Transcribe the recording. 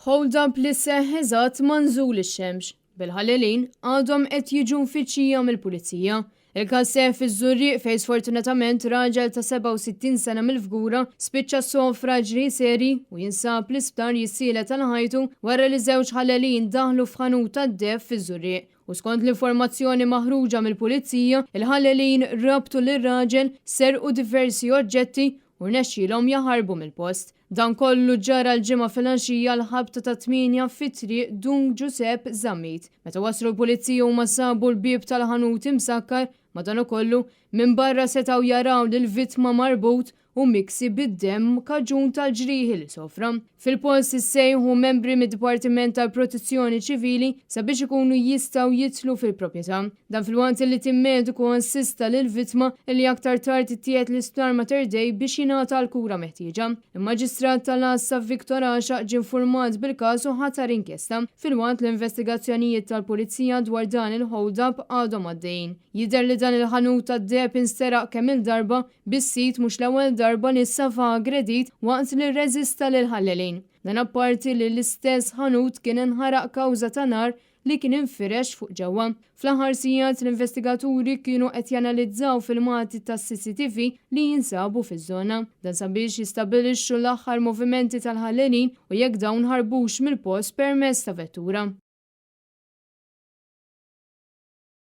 Hold up li seħ eżatt manżul ix-xemx. Bil-ħallelin għadhom qed jiġu mfittxija mill-pulizija. Il-każ seħħ fiż-Żurrieq fejn sfortunatament raġel ta' 67 sena mill-Fgura spiċċa sofra ġrieħ seri u jinsab l-isptar jissielet għal ħajtu wara li żewġ ħallelin daħlu f'ħanut tad-deb fiż-Żurrieq. U skont l-informazzjoni maħruġa mill-pulizija, il-ħallelin rabtu lir-raġel serqu diversi oġġetti u rnexxielhom jaħarbu mill-post. Dan kollu ġara l-ġimgħa fil-għaxija l-ħabta ta' 8 fit-triq Dung Giuseppe Zammit. Meta waslu l-pulizija huma sabu l-bieb tal-ħanut imsakkar, madankollu minn barra setgħu jaraw li l-vittma marbut u miksi bid-demm kaġun tal-ġrieħi li sofra. Fil-post issejħu membri mid-Dipartiment tal-Protezzjoni Ċivili sabiex ikunu jistgħu jitlu fil-proprjetà. Dan fil-waqt li tim mediku assista lil vittma li aktar tard ittieħed l-isptar Mater Dei biex jingħata l-kura meħtieġa. Il-Maġistrat tal-Assa Viktor Għaxaq ġie infurmat bil-każ u ħatar inkjesta fil-waqt l-investigazzjonijiet tal-Pulizija dwar dan il-hold-up għadhom għaddejjin. Jidher li dan il-ħanut tad-deb insteraq kemm il-darba bis-sit mhux l-ewwel darba nissa fa' aggredit waqt li rreżista lil ħallelin. Dan apparti li l-istess ħanut kien inħaraq kawża ta' nar li kien infirex fuq ġewwa. Fl-aħħar sigħat l-investigaturi kienu qed janalizzaw filmati tas-CCTV li jinsabu fiż-żona. Dan sabiex jistabbilixxu l-aħħar movimenti tal-ħallelin u jekk dawn ħarbux mill-post permezz ta' vettura.